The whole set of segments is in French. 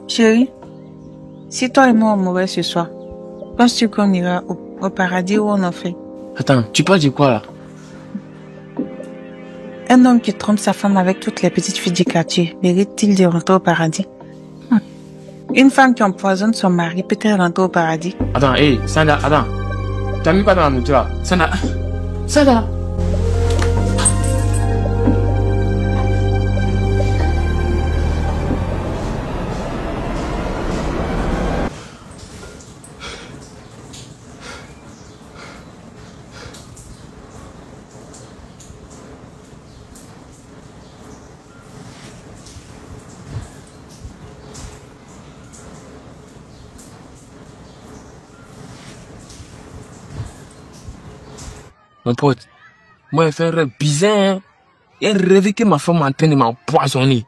Chérie, si toi et moi on mourait ce soir, penses-tu qu'on ira au paradis ou en enfer? Attends, tu parles de quoi là? Un homme qui trompe sa femme avec toutes les petites filles du quartier mérite-t-il de rentrer au paradis? Une femme qui empoisonne son mari peut-elle rentrer au paradis? Attends, hé, Sanda, attends. T'as mis pas dans la moto là? Sanda, Sanda. Mon pote, moi j'ai fait un rêve bizarre, hein. J'ai rêvé que ma femme est en train de m'empoisonner.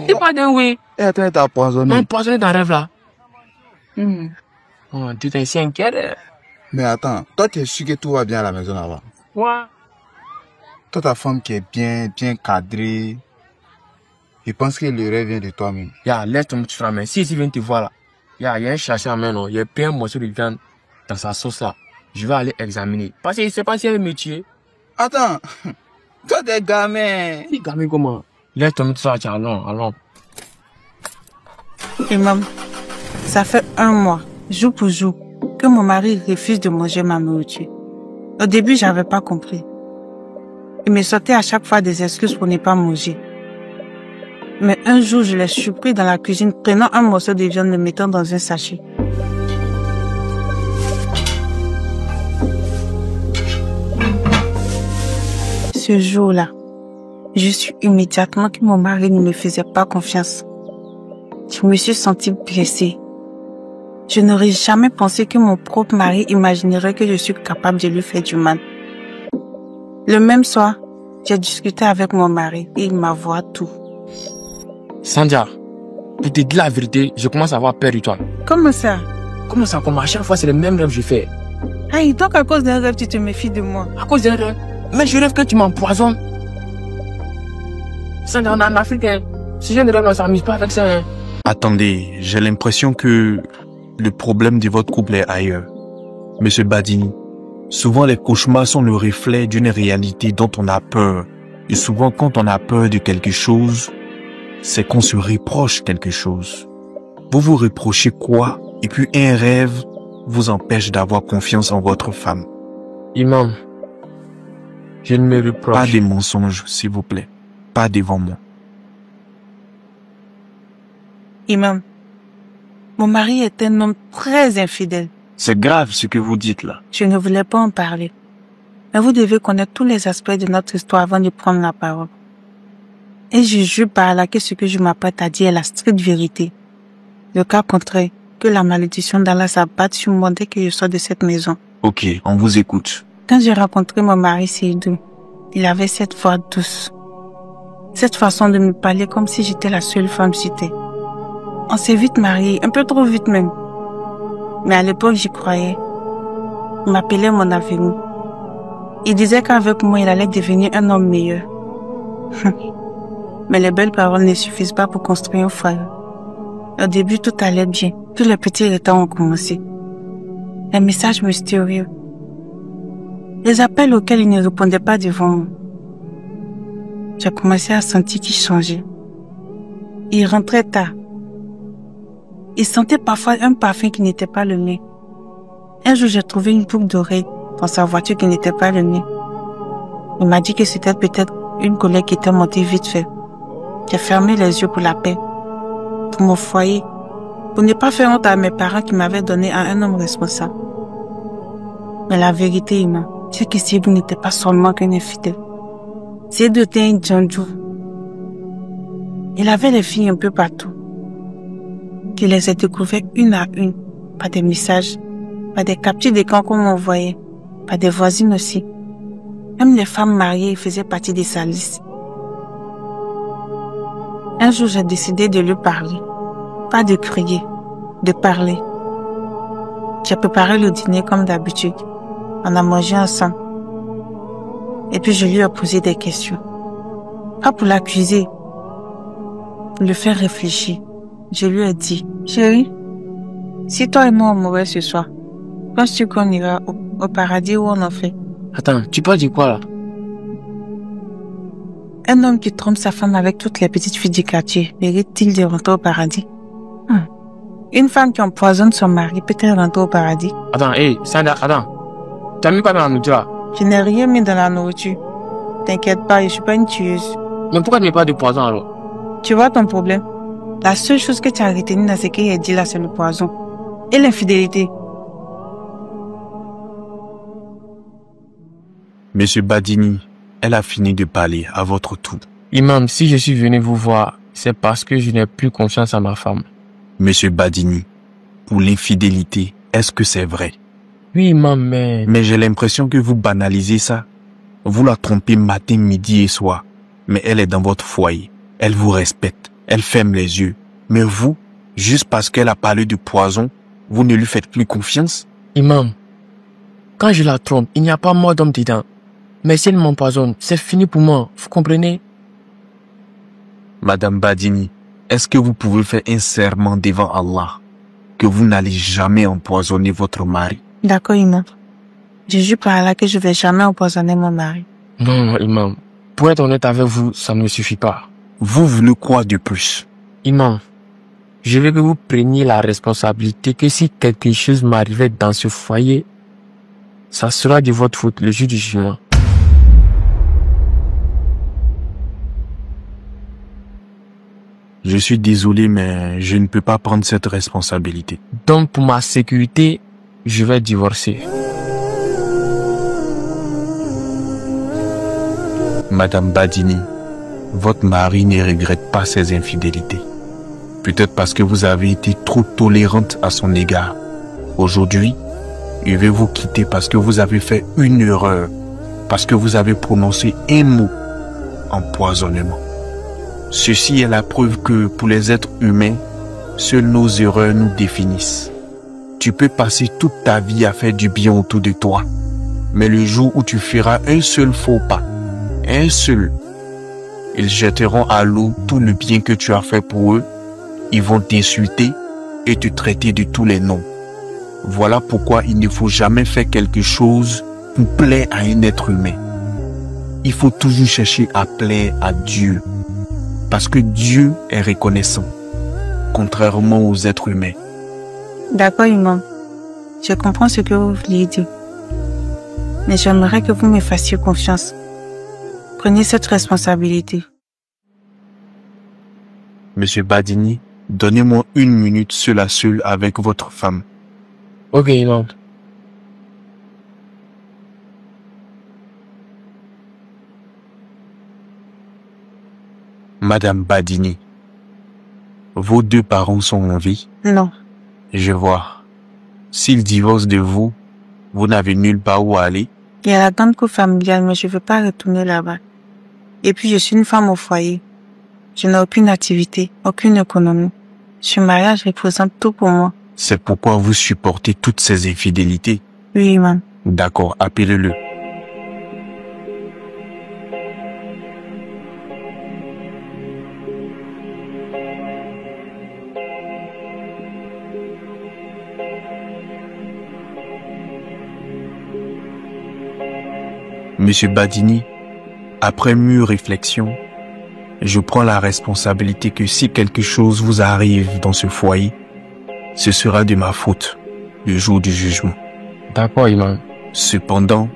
C'est pas dingue, oui. Et attends, t'as empoisonné. M'empoisonner dans le rêve là. Oh, tu t'es si inquiète. Mais attends, toi tu es sûr que tout va bien à la maison là-bas? Ouais. Toi ta femme qui est bien cadrée, je pense que le rêve vient de toi-même. Ya, laisse ton petit frère, mais si il vient te voir là, y a un chercheur à main, non. Il y a plein de morceaux de viande dans sa sauce là. Je vais aller examiner. Parce qu'il sait pas si elle veut me tuer. Attends, toi t'es gamin. Si gamin comment? Laisse ton petit frère, allons. Imam, ça fait 1 mois, jour pour jour, que mon mari refuse de manger ma nourriture. Au début, j'avais pas compris. Il me sortait à chaque fois des excuses pour ne pas manger. Mais un jour, je l'ai surpris dans la cuisine, prenant un morceau de viande et le mettant dans un sachet. Ce jour-là, je suis immédiatement que mon mari ne me faisait pas confiance. Je me suis sentie blessée. Je n'aurais jamais pensé que mon propre mari imaginerait que je suis capable de lui faire du mal. Le même soir, j'ai discuté avec mon mari et il m'avoua tout. Sandia, pour te dire la vérité, je commence à avoir peur de toi. Comment ça? Comment ça? Comme à chaque fois, c'est le même rêve que je fais. Aïe, donc à cause d'un rêve, tu te méfies de moi. À cause d'un rêve? Mais je rêve que tu m'empoisonnes. Sandia, on est en Afrique, hein. Ce genre de rêve, on s'amuse pas avec ça, hein. Attendez, j'ai l'impression que le problème de votre couple est ailleurs. Monsieur Badini, souvent les cauchemars sont le reflet d'une réalité dont on a peur. Et souvent quand on a peur de quelque chose, c'est qu'on se reproche quelque chose. Vous vous reprochez quoi? Et puis un rêve vous empêche d'avoir confiance en votre femme. Imam, je ne me reproche pas des mensonges, s'il vous plaît. Pas devant moi. Imam, mon mari est un homme très infidèle. C'est grave ce que vous dites là. Je ne voulais pas en parler. Mais vous devez connaître tous les aspects de notre histoire avant de prendre la parole. Et je jure par Allah que ce que je m'apprête à dire est la stricte vérité. Le cas contraire, que la malédiction d'Allah s'abatte sur moi dès que je sors de cette maison. Ok, on vous écoute. Quand j'ai rencontré mon mari Seydou, il avait cette voix douce. Cette façon de me parler comme si j'étais la seule femme citée. On s'est vite mariés, un peu trop vite même. Mais à l'époque, j'y croyais. Il m'appelait mon avenir. Il disait qu'avec moi, il allait devenir un homme meilleur. Mais les belles paroles ne suffisent pas pour construire un foyer. Au début, tout allait bien. Tous les petits retards ont commencé. Les messages mystérieux. Les appels auxquels il ne répondait pas devant moi. J'ai commencé à sentir qu'il changeait. Il rentrait tard. Il sentait parfois un parfum qui n'était pas le mien. Un jour, j'ai trouvé une boucle d'oreille dans sa voiture qui n'était pas le mien. Il m'a dit que c'était peut-être une collègue qui était montée vite fait. J'ai fermé les yeux pour la paix, pour mon foyer, pour ne pas faire honte à mes parents qui m'avaient donné à un homme responsable. Mais la vérité, Imam, c'est que Seydou n'était pas seulement qu'un infidèle. Seydou était un djandjou. Il avait les filles un peu partout. Je les ai découvertes une à une, par des messages, par des captures d'écran qu'on m'envoyait, par des voisines aussi. Même les femmes mariées faisaient partie de sa liste. Un jour, j'ai décidé de lui parler. Pas de crier, de parler. J'ai préparé le dîner comme d'habitude. On a mangé ensemble. Et puis je lui ai posé des questions. Pas pour l'accuser, pour le faire réfléchir, Je lui ai dit, chérie, si toi et moi on mourait ce soir, penses-tu qu'on ira au paradis ou en enfer? Attends, tu parles de quoi là? Un homme qui trompe sa femme avec toutes les petites filles du quartier mérite-t-il de rentrer au paradis? Une femme qui empoisonne son mari peut-elle rentrer au paradis? Attends, hé, Sanda, attends. Tu as mis quoi dans la nourriture là? Je n'ai rien mis dans la nourriture. T'inquiète pas, je suis pas une tueuse. Mais pourquoi tu mets pas de poison alors? Tu vois ton problème? La seule chose que tu as retenue dans ce qu'il a dit là, c'est le poison. Et l'infidélité. Monsieur Badini, elle a fini de parler à votre tour. Imam, si je suis venu vous voir, c'est parce que je n'ai plus confiance à ma femme. Monsieur Badini, pour l'infidélité, est-ce que c'est vrai? Oui, imam, mais... Mais j'ai l'impression que vous banalisez ça. Vous la trompez matin, midi et soir. Mais elle est dans votre foyer. Elle vous respecte. Elle ferme les yeux. Mais vous, juste parce qu'elle a parlé de poison, vous ne lui faites plus confiance? Imam, quand je la trompe, il n'y a pas mort d'homme dedans. Mais si elle m'empoisonne, c'est fini pour moi. Vous comprenez? Madame Badini, est-ce que vous pouvez faire un serment devant Allah que vous n'allez jamais empoisonner votre mari? D'accord, imam. Je jure par Allah que je vais jamais empoisonner mon mari. Non, imam. Pour être honnête avec vous, ça ne me suffit pas. Vous voulez quoi de plus? Imam, je veux que vous preniez la responsabilité que si quelque chose m'arrivait dans ce foyer, ça sera de votre faute le jour du jugement. Je suis désolé, mais je ne peux pas prendre cette responsabilité. Donc, pour ma sécurité, je vais divorcer. Madame Badini, votre mari ne regrette pas ses infidélités. Peut-être parce que vous avez été trop tolérante à son égard. Aujourd'hui, il veut vous quitter parce que vous avez fait une erreur. Parce que vous avez prononcé un mot, empoisonnement. Ceci est la preuve que pour les êtres humains, seules nos erreurs nous définissent. Tu peux passer toute ta vie à faire du bien autour de toi. Mais le jour où tu feras un seul faux pas, un seul, ils jetteront à l'eau tout le bien que tu as fait pour eux. Ils vont t'insulter et te traiter de tous les noms. Voilà pourquoi il ne faut jamais faire quelque chose pour plaire à un être humain. Il faut toujours chercher à plaire à Dieu. Parce que Dieu est reconnaissant, contrairement aux êtres humains. D'accord, imam. Je comprends ce que vous voulez dire. Mais j'aimerais que vous me fassiez confiance. Prenez cette responsabilité. Monsieur Badini, donnez-moi 1 minute seul à seul avec votre femme. Ok, imam. Madame Badini, vos 2 parents sont en vie? Non. Je vois. S'ils divorcent de vous, vous n'avez nulle part où aller? Il y a la grande cour familiale, mais je ne veux pas retourner là-bas. Et puis, je suis une femme au foyer. Je n'ai aucune activité, aucune économie. Ce mariage représente tout pour moi. C'est pourquoi vous supportez toutes ces infidélités? Oui, imam. D'accord, appelez-le. Monsieur Badini, après mûre réflexion, je prends la responsabilité que si quelque chose vous arrive dans ce foyer, ce sera de ma faute le jour du jugement. D'accord, imam. Cependant,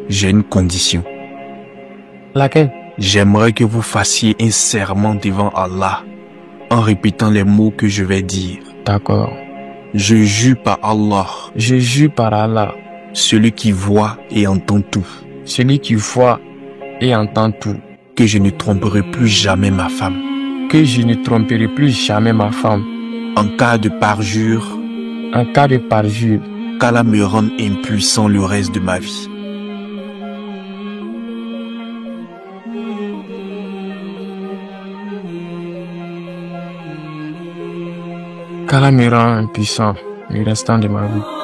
j'ai une condition. Laquelle? J'aimerais que vous fassiez un serment devant Allah en répétant les mots que je vais dire. D'accord. Je jure par Allah, Je jure par Allah, celui qui voit et entend tout, celui qui voit et entend tout, que je ne tromperai plus jamais ma femme. que je ne tromperai plus jamais ma femme. En cas de parjure, En cas de parjure, qu'Allah me rende impuissant le reste de ma vie. qu'Allah me rend impuissant le restant de ma vie.